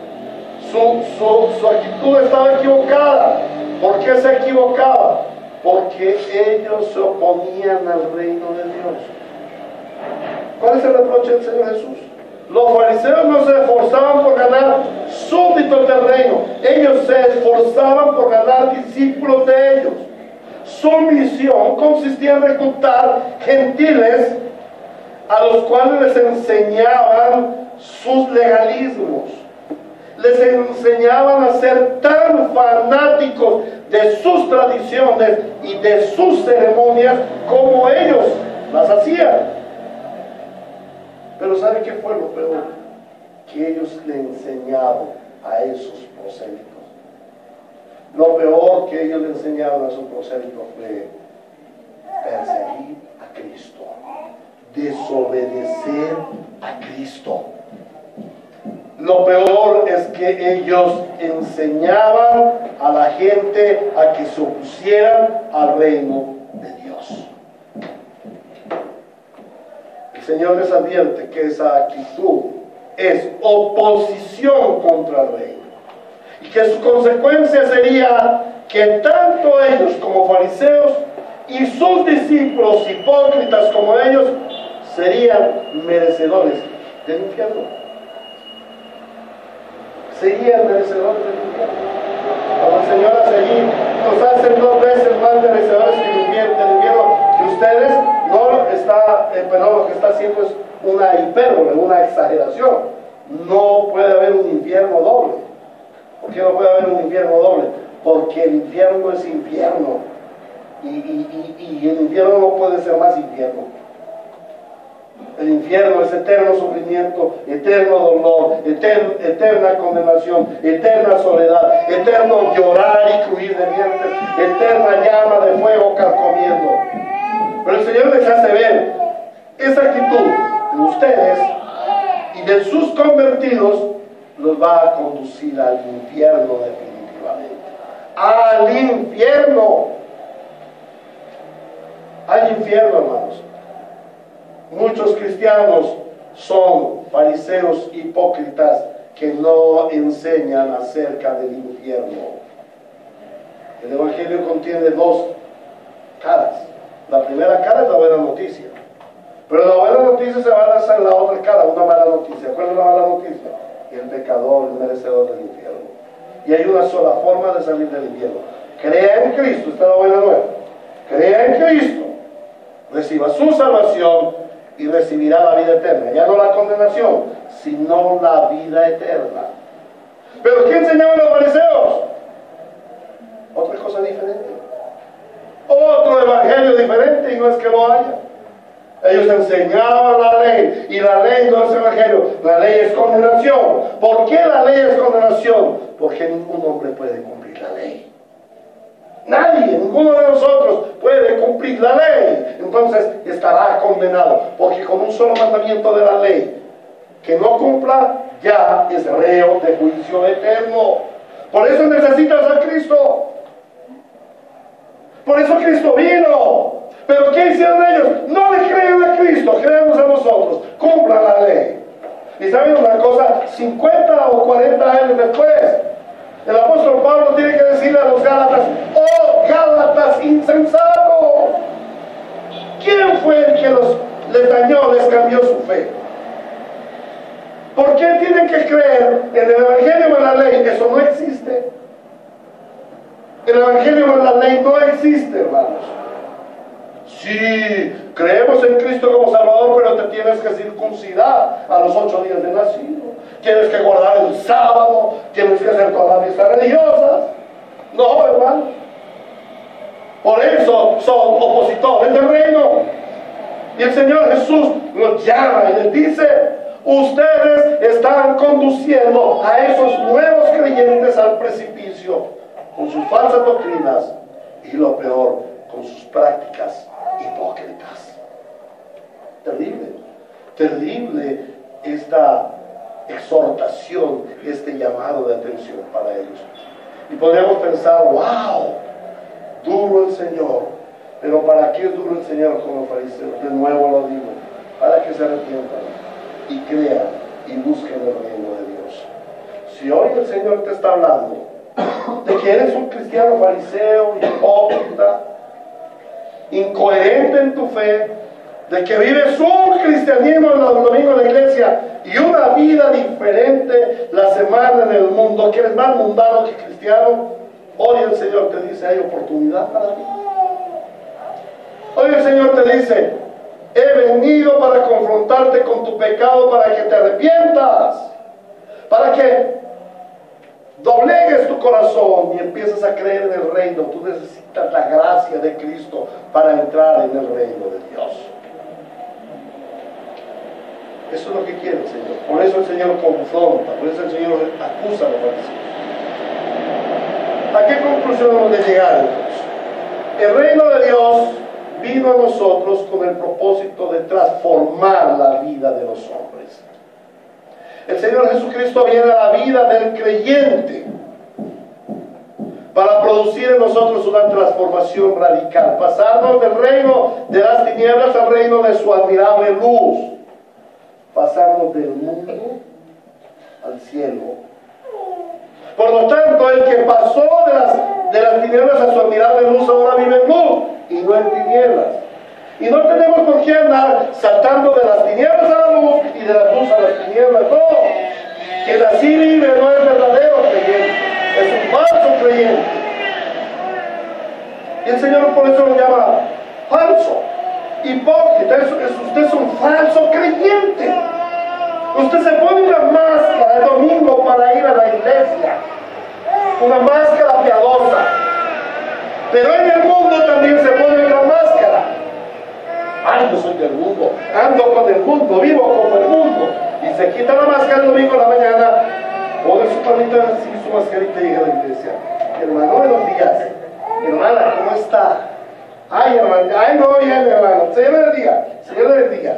Su actitud estaba equivocada. ¿Por qué se equivocaba? Porque ellos se oponían al reino de Dios. ¿Cuál es el reproche del Señor Jesús? Los fariseos no se esforzaban por ganar súbditos del reino. Ellos se esforzaban por ganar discípulos de ellos. Su misión consistía en reclutar gentiles a los cuales les enseñaban sus legalismos. Les enseñaban a ser tan fanáticos de sus tradiciones y de sus ceremonias como ellos las hacían. Pero ¿sabe qué fue lo peor? Que ellos le enseñaban a esos prosélitos. Lo peor que ellos le enseñaban a sus prosélitos fue perseguir a Cristo, desobedecer a Cristo. Lo peor es que ellos enseñaban a la gente a que se opusieran al reino de Dios. El Señor les advierte que esa actitud es oposición contra el reino y que su consecuencia sería que tanto ellos como fariseos y sus discípulos hipócritas como ellos serían merecedores del infierno. Serían merecedores del infierno. Como el Señor hace allí, nos hacen 2 veces más merecedores del infierno que ustedes. No está, perdón, lo que está haciendo es una hipérbole, una exageración. No puede haber un infierno doble. ¿Por qué no puede haber un infierno doble? Porque el infierno es infierno. Y el infierno no puede ser más infierno. El infierno es eterno sufrimiento, eterno dolor, eterna condenación, eterna soledad, eterno llorar y crujir de dientes, eterna llama de fuego carcomiendo. Pero el Señor les hace ver esa actitud de ustedes y de sus convertidos los va a conducir al infierno definitivamente. ¡Al infierno! Al infierno, hermanos. Muchos cristianos son fariseos hipócritas que no enseñan acerca del infierno. El Evangelio contiene 2 caras. La primera cara es la buena noticia. Pero la buena noticia se va a hacer la otra cara, una mala noticia. ¿Cuál es la mala noticia? El pecador, el merecedor del infierno. Y hay una sola forma de salir del infierno. Crea en Cristo, esta es la buena nueva. Crea en Cristo, reciba su salvación y recibirá la vida eterna. Ya no la condenación, sino la vida eterna. ¿Pero qué enseñaban los fariseos? Otra cosa diferente. Otro evangelio diferente, y no es que lo haya. Ellos enseñaban la ley, y la ley no es evangelio, la ley es condenación. ¿Por qué la ley es condenación? Porque ningún hombre puede cumplir la ley. Nadie, ninguno de nosotros puede cumplir la ley. Entonces estará condenado, porque con un solo mandamiento de la ley que no cumpla, ya es reo de juicio eterno. Por eso necesitas a Cristo. Por eso Cristo vino. Pero ¿qué hicieron ellos? No le creen a Cristo, creemos a nosotros. Cumplan la ley. Y saben una cosa, 50 o 40 años después, el apóstol Pablo tiene que decirle a los Gálatas: ¡oh Gálatas insensatos! ¿Quién fue el que les dañó, les cambió su fe? ¿Por qué tienen que creer en el evangelio o en la ley? Eso no existe. El evangelio o en la ley no existe, hermanos. Sí, creemos en Cristo como Salvador, pero te tienes que circuncidar a los 8 días de nacido. Tienes que guardar el sábado, tienes que hacer todas las fiestas religiosas. No, hermano. Por eso son opositores del reino. Y el Señor Jesús nos llama y les dice: ustedes están conduciendo a esos nuevos creyentes al precipicio con sus falsas doctrinas y, lo peor, con sus prácticas hipócritas. Terrible, terrible esta exhortación, este llamado de atención para ellos. Y podríamos pensar: wow, duro el Señor. Pero ¿para qué es duro el Señor con los fariseos? De nuevo lo digo, para que se arrepientan y crean y busquen el reino de Dios. Si hoy el Señor te está hablando de que eres un cristiano fariseo, hipócrita, incoherente en tu fe, de que vives un cristianismo los domingos en la iglesia y una vida diferente la semana en el mundo, que eres más mundano que cristiano, hoy el Señor te dice: hay oportunidad para ti. Hoy el Señor te dice: he venido para confrontarte con tu pecado, para que te arrepientas, para que doblegues tu corazón y empieces a creer en el reino. Tú necesitas la gracia de Cristo para entrar en el reino de Dios. Eso es lo que quiere el Señor. Por eso el Señor confronta, por eso el Señor acusa a los fariseos. ¿A qué conclusión hemos de llegar entonces? El reino de Dios vino a nosotros con el propósito de transformar la vida de los hombres. El Señor Jesucristo viene a la vida del creyente para producir en nosotros una transformación radical, pasarnos del reino de las tinieblas al reino de su admirable luz, pasarnos del mundo al cielo. Por lo tanto, el que pasó de las tinieblas a su admirable luz ahora vive en luz y no en tinieblas. Y no tenemos por qué andar saltando de las tinieblas a la luz y de la luz a las tinieblas. No, quien así vive no es verdadero creyente, es un falso creyente. Y el Señor por eso lo llama falso, hipócrita. Usted es un falso creyente. Usted se pone una máscara el domingo para ir a la iglesia, una máscara piadosa, pero en el mundo también se pone otra máscara. Ay, yo soy del mundo, ando con el mundo, vivo como el mundo. Y se quita la máscara el domingo en la mañana, pone su panita así, su mascarita y llega a la iglesia. Hermano, buenos días. Hermana, ¿cómo está? Ay, hermano, ay, no, ya, mi hermano. Señor le bendiga, Señor le bendiga.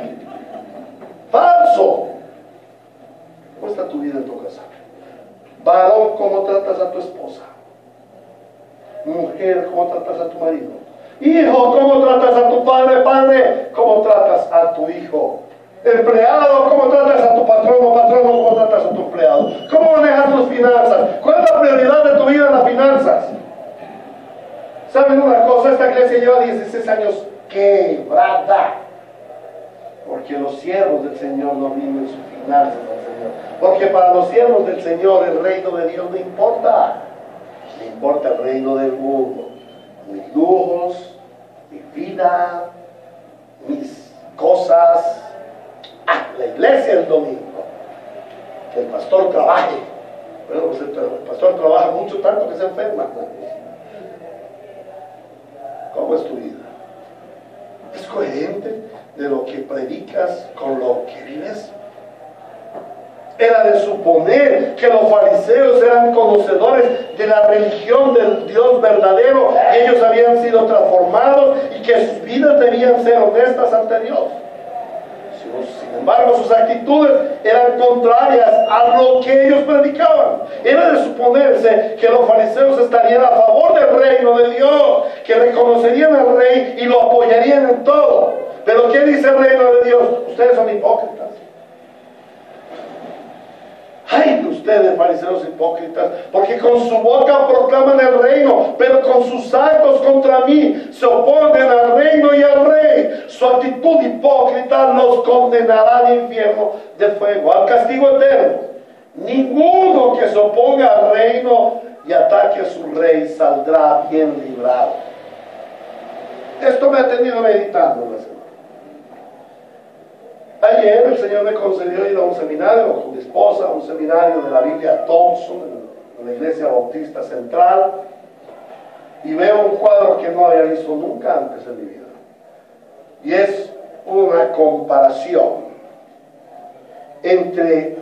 Falso. ¿Cómo está tu vida en tu casa? Varón, ¿cómo tratas a tu esposa? Mujer, ¿cómo tratas a tu marido? Hijo, ¿cómo tratas a tu padre? Padre, ¿cómo tratas a tu hijo? Empleado, ¿cómo tratas a tu patrono? Patrono, ¿cómo tratas a tu empleado? ¿Cómo manejas tus finanzas? ¿Cuál es la prioridad de tu vida en las finanzas? ¿Saben una cosa? Esta iglesia lleva 16 años quebrada, porque los siervos del Señor no viven sus finanzas al Señor. Porque para los siervos del Señor el reino de Dios no importa. Le importa el reino del mundo. Mis lujos, mi vida, mis cosas. La iglesia el domingo. Que el pastor trabaje. Bueno, pues el pastor trabaja mucho, tanto que se enferma. ¿Cómo es tu vida? ¿Es coherente de lo que predicas con lo que vives? Era de suponer que los fariseos eran conocedores de la religión del Dios verdadero, y ellos habían sido transformados y que sus vidas debían ser honestas ante Dios. Sin embargo, sus actitudes eran contrarias a lo que ellos predicaban. Era de suponerse que los fariseos estarían a favor del reino de Dios, que reconocerían al rey y lo apoyarían en todo. Pero ¿qué dice el reino de Dios? Ustedes son hipócritas. Ay de ustedes, fariseos hipócritas, porque con su boca proclaman el reino, pero con sus actos contra mí se oponen al reino y al rey. Su actitud hipócrita los condenará al infierno de fuego, al castigo eterno. Ninguno que se oponga al reino y ataque a su rey saldrá bien librado. Esto me ha tenido meditando la semana. Ayer el Señor me concedió ir a un seminario con mi esposa, un seminario de la Biblia Thompson, en la Iglesia Bautista Central, y veo un cuadro que no había visto nunca antes en mi vida. Y es una comparación entre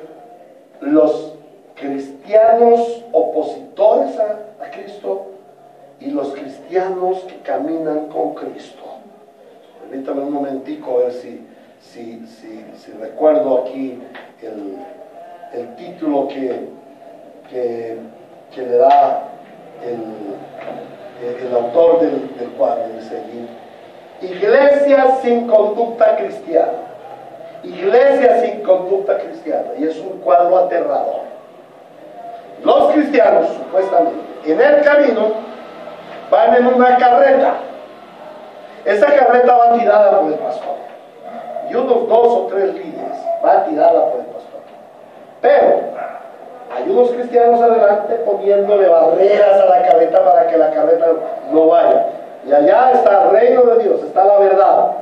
los cristianos opositores a Cristo y los cristianos que caminan con Cristo. Permítame un momentico a ver si recuerdo aquí el título que le da el autor del cuadro. Dice allí: Iglesia sin conducta cristiana. Iglesia sin conducta cristiana. Y es un cuadro aterrador. Los cristianos, supuestamente, en el camino van en una carreta. Esa carreta va tirada por el pastor. Y unos 2 o 3 líderes va tirada por el pastor. Pero hay unos cristianos adelante poniéndole barreras a la carreta para que la carreta no vaya. Y allá está el reino de Dios, está la verdad,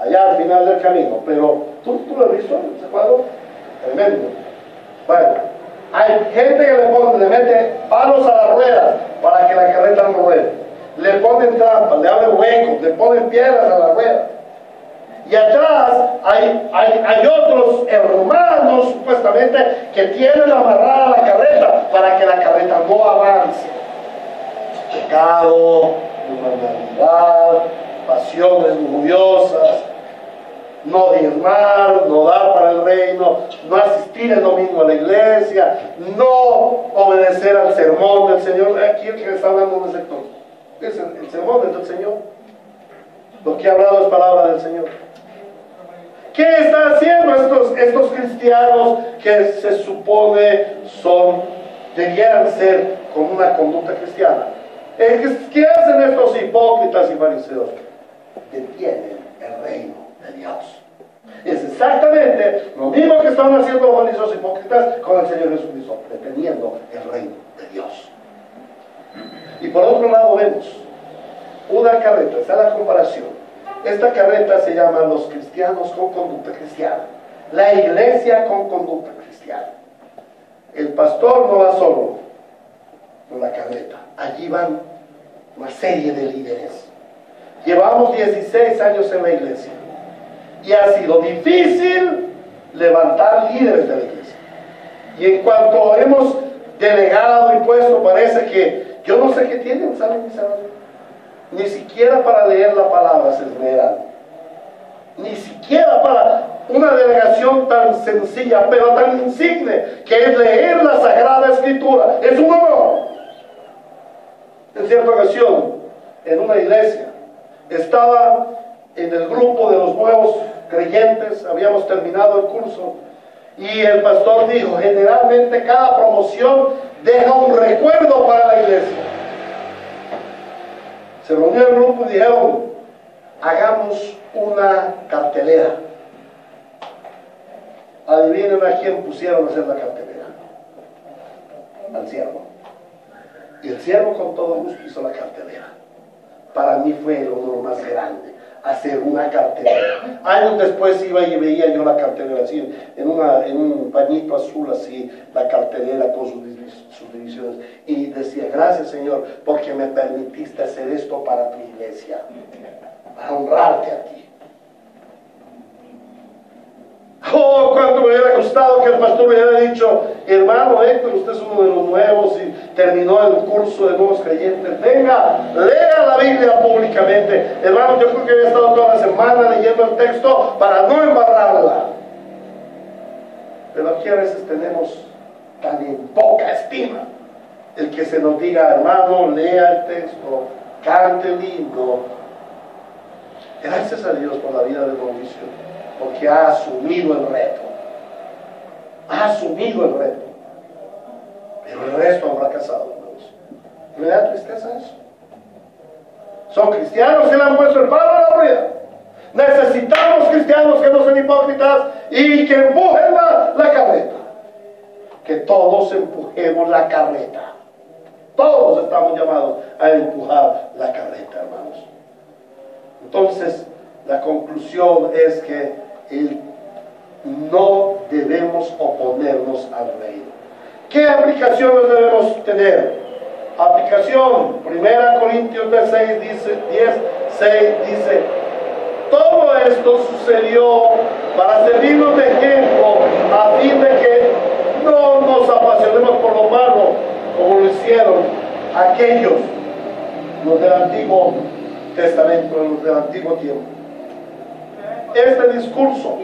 allá al final del camino. Pero ¿tú lo has visto ese cuadro? Tremendo. Bueno, hay gente que le mete palos a las ruedas para que la carreta no ruede. Le ponen trampas, le abren huecos, le ponen piedras a la rueda. Y atrás hay otros hermanos, supuestamente, que tienen amarrada la carreta para que la carreta no avance. Pecado, inmoralidad, pasiones lujuriosas, no diezmar, no dar para el reino, no asistir el domingo a la iglesia, no obedecer al sermón del Señor. Aquí el que está hablando de sector es el sermón del Señor. Lo que ha hablado es palabra del Señor. ¿Qué están haciendo estos cristianos que se supone debieran ser con una conducta cristiana? ¿Qué hacen estos hipócritas y fariseos? Detienen el reino de Dios. Es exactamente lo mismo que están haciendo los fariseos hipócritas con el Señor Jesucristo, deteniendo el reino de Dios. Y por otro lado vemos una carreta, está la comparación. Esta carreta se llama los cristianos con conducta cristiana, la iglesia con conducta cristiana. El pastor no va solo con la carreta, allí van una serie de líderes. Llevamos 16 años en la iglesia y ha sido difícil levantar líderes de la iglesia. Y en cuanto hemos delegado y puesto, parece que yo no sé qué tienen, ¿saben? Ni siquiera para leer la palabra se esmeran. Ni siquiera para una delegación tan sencilla, pero tan insigne, que es leer la Sagrada Escritura. Es un honor. En cierta ocasión, en una iglesia, estaba en el grupo de los nuevos creyentes, habíamos terminado el curso, y el pastor dijo: generalmente cada promoción deja un recuerdo para la iglesia. Se reunió el grupo y dijeron: hagamos una cartelera. Adivinen a quién pusieron a hacer la cartelera. Al siervo. Y el siervo con todo gusto hizo la cartelera. Para mí fue el honor más grande, hacer una cartelera. Años después iba y veía yo la cartelera así, en un pañito azul así, la cartelera con sus divisiones, y decía: gracias, Señor, porque me permitiste hacer esto para tu iglesia, para honrarte a ti. Oh, cuánto me hubiera gustado que el pastor me hubiera dicho: hermano Héctor, usted es uno de los nuevos y terminó el curso de nuevos creyentes, venga, lea la Biblia públicamente. Hermano, yo creo que había estado toda la semana leyendo el texto para no embarrarla. Pero aquí a veces tenemos tan en poca estima el que se nos diga: hermano, lea el texto, cante lindo. Gracias a Dios por la vida de Mauricio, porque ha asumido el reto. Ha asumido el reto. Pero el resto ha fracasado, hermanos. ¿Me da tristeza eso? Son cristianos que le han puesto el palo a la rueda. Necesitamos cristianos que no sean hipócritas y que empujen la carreta. Que todos empujemos la carreta. Todos estamos llamados a empujar la carreta, hermanos. Entonces, la conclusión es que no debemos oponernos al reino. ¿Qué aplicaciones debemos tener? Aplicación, 1 Corintios 6 dice, 10:6 dice, todo esto sucedió para servirnos de ejemplo a fin de que no nos apasionemos por lo malo como lo hicieron aquellos, los del Antiguo Testamento, los del Antiguo tiempo. Este discurso,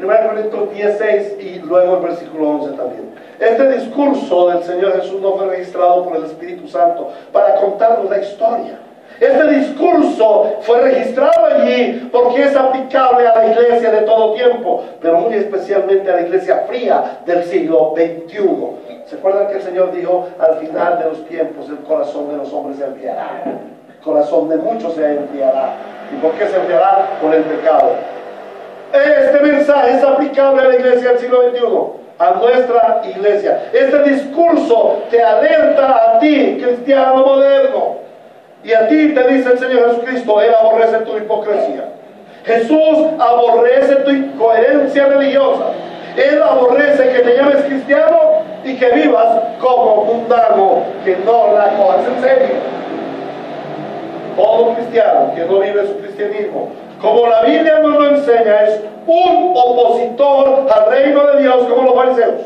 1 Corintios 10:6 y luego el versículo 11 también. Este discurso del Señor Jesús no fue registrado por el Espíritu Santo para contarnos la historia. Este discurso fue registrado allí porque es aplicable a la iglesia de todo tiempo, pero muy especialmente a la iglesia fría del siglo XXI. ¿Se acuerdan que el Señor dijo, al final de los tiempos el corazón de los hombres se enfriará? El corazón de muchos se enfriará. ¿Y por qué se enfriará? Por el pecado. Este mensaje es aplicable a la iglesia del siglo XXI, a nuestra iglesia. Este discurso te alerta a ti, cristiano moderno. Y a ti te dice el Señor Jesucristo, Él aborrece tu hipocresía. Jesús aborrece tu incoherencia religiosa. Él aborrece que te llames cristiano y que vivas como mundano, que no la cojas en serio. Todo cristiano que no vive su cristianismo, como la Biblia nos lo enseña, es un opositor al reino de Dios, como los fariseos.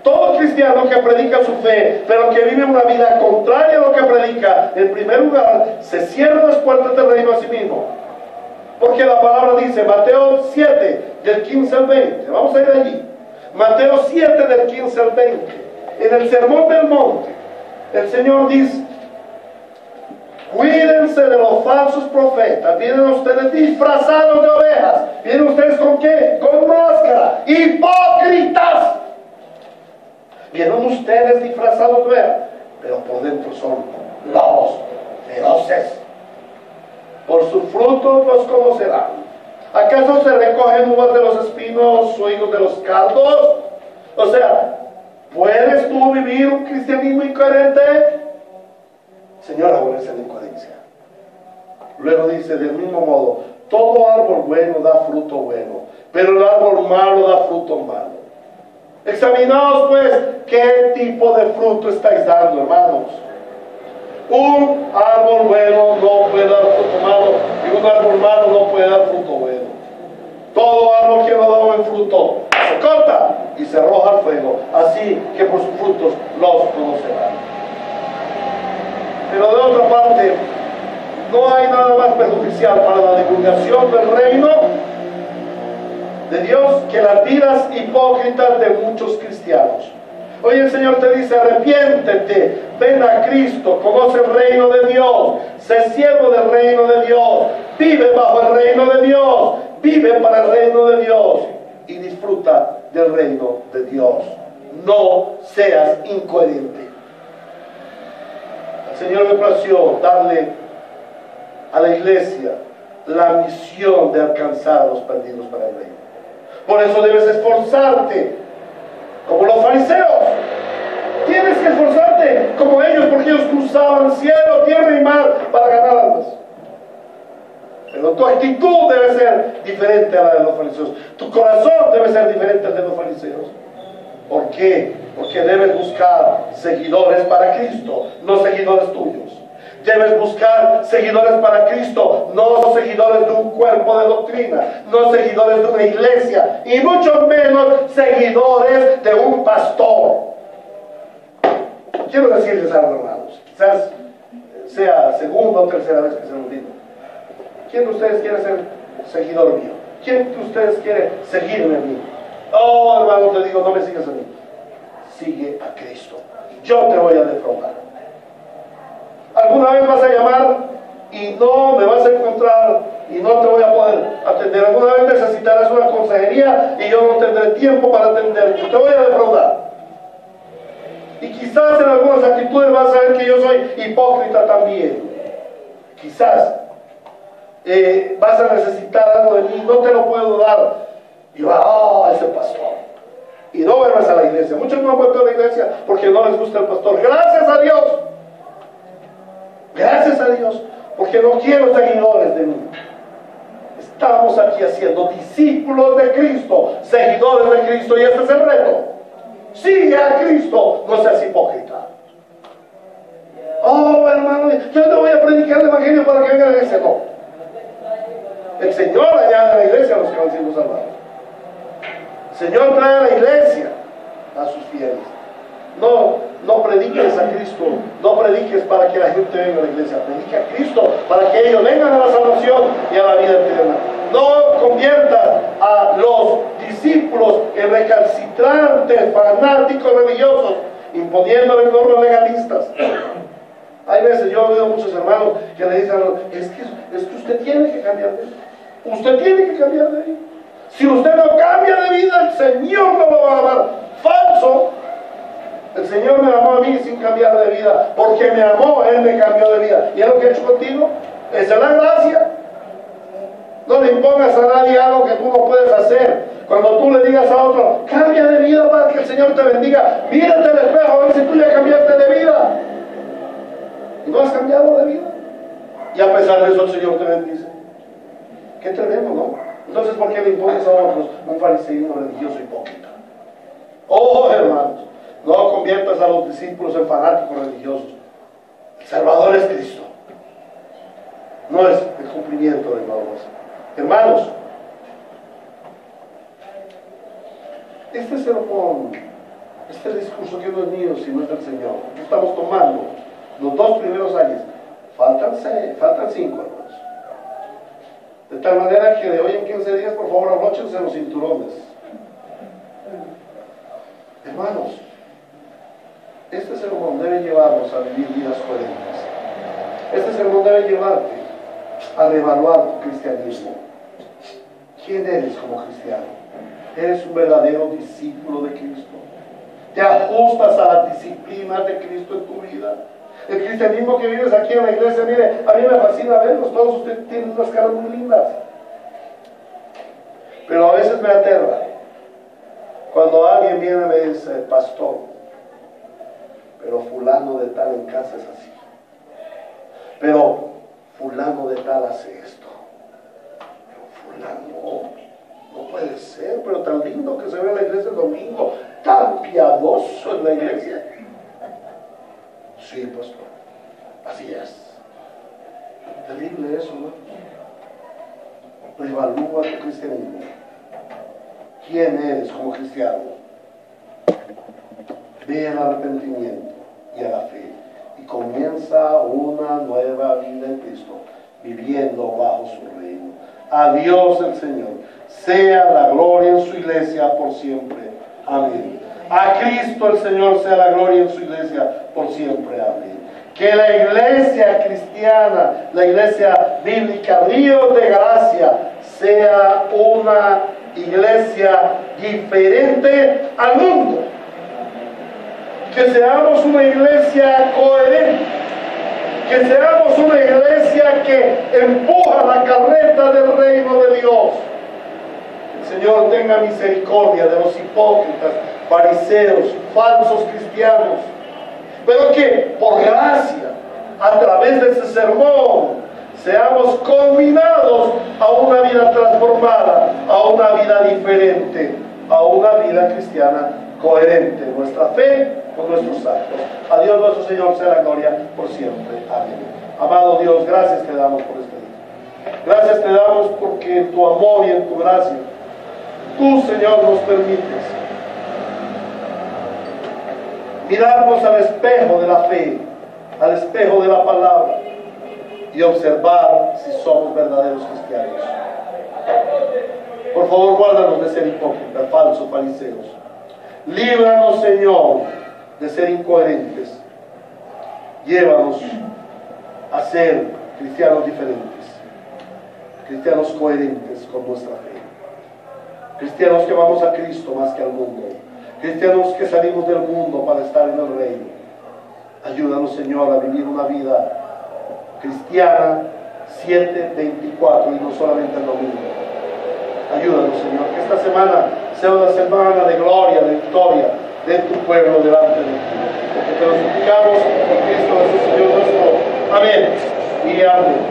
Todo cristiano que predica su fe, pero que vive una vida contraria a lo que predica, en primer lugar, se cierra las puertas del reino a sí mismo. Porque la palabra dice, Mateo 7, del 15 al 20, vamos a ir allí. Mateo 7, del 15 al 20. En el Sermón del Monte, el Señor dice, cuídense de los falsos profetas. Vienen ustedes disfrazados de ovejas. ¿Vienen ustedes con qué? Con máscara. ¡Hipócritas! Vienen ustedes disfrazados de ovejas, pero por dentro son lobos feroces. Por sus frutos los conocerán. ¿Acaso se recogen uvas de los espinos o higos de los cardos? O sea, ¿puedes tú vivir un cristianismo incoherente? Señor, aborrece la incoherencia. Luego dice, del mismo modo, todo árbol bueno da fruto bueno, pero el árbol malo da fruto malo. Examinaos pues qué tipo de fruto estáis dando, hermanos. Un árbol bueno no puede dar fruto malo, y un árbol malo no puede dar fruto bueno. Todo árbol que no da buen fruto se corta y se arroja al fuego, así que por sus frutos los conocerán. Pero de otra parte, no hay nada más perjudicial para la divulgación del reino de Dios que las vidas hipócritas de muchos cristianos. Hoy el Señor te dice, arrepiéntete, ven a Cristo, conoce el reino de Dios, sé siervo del reino de Dios, vive bajo el reino de Dios, vive para el reino de Dios y disfruta del reino de Dios. No seas incoherente. El Señor me plació darle a la iglesia la misión de alcanzar a los perdidos para el reino. Por eso debes esforzarte como los fariseos. Tienes que esforzarte como ellos, porque ellos cruzaban cielo, tierra y mar para ganar almas. Pero tu actitud debe ser diferente a la de los fariseos. Tu corazón debe ser diferente al de los fariseos. ¿Por qué? Porque debes buscar seguidores para Cristo, no seguidores tuyos. Debes buscar seguidores para Cristo, no seguidores de un cuerpo de doctrina, no seguidores de una iglesia, y mucho menos seguidores de un pastor. Quiero decirles algo, hermanos, quizás sea segunda o tercera vez que se lo digo. ¿Quién de ustedes quiere ser seguidor mío? ¿Quién de ustedes quiere seguirme a mí? Oh, hermano, te digo, no me sigas a mí. Sigue a Cristo. Yo te voy a defraudar. Alguna vez vas a llamar y no me vas a encontrar y no te voy a poder atender. Alguna vez necesitarás una consejería y yo no tendré tiempo para atenderte. Te voy a defraudar. Y quizás en algunas actitudes vas a ver que yo soy hipócrita también. Quizás vas a necesitar algo de mí, no te lo puedo dar. Y va, ese pastor. Y no vuelvas a la iglesia. Muchos no han vuelto a la iglesia porque no les gusta el pastor. Gracias a Dios. Gracias a Dios, porque no quiero seguidores de mí. Estamos aquí haciendo discípulos de Cristo, seguidores de Cristo, y este es el reto. Sigue a Cristo, no seas hipócrita. Oh, hermano, yo no voy a predicar el evangelio para que venga a la iglesia. No. El Señor añade a la iglesia a los que van siendo salvados. El Señor trae a la iglesia a sus fieles. No prediques a Cristo, no prediques para que la gente venga a la iglesia, predica a Cristo para que ellos vengan a la salvación y a la vida eterna. No conviertas a los discípulos en recalcitrantes, fanáticos religiosos, imponiéndoles normas legalistas. Hay veces, yo he oído muchos hermanos que le dicen, es que usted tiene que cambiar de vida. Usted tiene que cambiar de vida. Si usted no cambia de vida, el Señor no lo va a amar. Falso. El Señor me amó a mí sin cambiar de vida. Porque me amó, Él me cambió de vida. ¿Y es lo que he hecho contigo? Esa es la gracia. No le impongas a nadie algo que tú no puedes hacer. Cuando tú le digas a otro, cambia de vida para que el Señor te bendiga, mírate al espejo a ver si tú ya cambiaste de vida. Y no has cambiado de vida. Y a pesar de eso el Señor te bendice. Qué tremendo, ¿no? Entonces, ¿por qué le impones a otros un fariseísmo religioso hipócrita? Oh, hermanos, no conviertas a los discípulos en fanáticos religiosos. El Salvador es Cristo. No es el cumplimiento de normas. Hermanos, este sermón, este discurso que no es mío, sino es del Señor. Estamos tomando los 2 primeros años. Faltan 5, hermanos. De tal manera que de hoy en 15 días, por favor, abróchense los cinturones. Hermanos, este sermón debe llevarnos a vivir vidas coherentes. Este sermón debe llevarte a reevaluar tu cristianismo. ¿Quién eres como cristiano? ¿Eres un verdadero discípulo de Cristo? ¿Te ajustas a las disciplinas de Cristo en tu vida? El cristianismo que vives aquí en la iglesia, mire, a mí me fascina verlos, todos ustedes tienen unas caras muy lindas. Pero a veces me aterra cuando alguien viene y me dice, pastor, pero fulano de tal en casa es así. Pero fulano de tal hace esto. Pero fulano, no puede ser, pero tan lindo que se ve en la iglesia el domingo, tan piadoso en la iglesia. Sí, pastor, así es. Terrible eso, ¿no? Reevalúa tu cristianismo. ¿Quién eres como cristiano? Ve al arrepentimiento y a la fe y comienza una nueva vida en Cristo, viviendo bajo su reino. A Dios el Señor sea la gloria en su iglesia por siempre. Amén. A Cristo el Señor sea la gloria en su iglesia por siempre. Amén. Que la iglesia cristiana, la iglesia bíblica, Río de Gracia, sea una iglesia diferente al mundo. Que seamos una iglesia coherente. Que seamos una iglesia que empuja la carreta del reino de Dios. El Señor tenga misericordia de los hipócritas, fariseos, falsos cristianos, pero que por gracia, a través de ese sermón, seamos combinados a una vida transformada, a una vida diferente, a una vida cristiana coherente, nuestra fe con nuestros actos. A Dios nuestro Señor sea la gloria por siempre. Amén. Amado Dios, gracias te damos por este día. Gracias te damos porque en tu amor y en tu gracia, tú, Señor, nos permites mirarnos al espejo de la fe, al espejo de la palabra y observar si somos verdaderos cristianos. Por favor, guárdanos de ser hipócritas, falsos, fariseos. Líbranos, Señor, de ser incoherentes. Llévanos a ser cristianos diferentes, cristianos coherentes con nuestra fe, cristianos que vamos a Cristo más que al mundo, cristianos que salimos del mundo para estar en el reino. Ayúdanos, Señor, a vivir una vida cristiana 7/24 y no solamente el domingo. Ayúdanos, Señor, que esta semana sea una semana de gloria, de victoria de tu pueblo delante de ti. Porque te lo suplicamos por Cristo nuestro Señor nuestro. Amén y amén.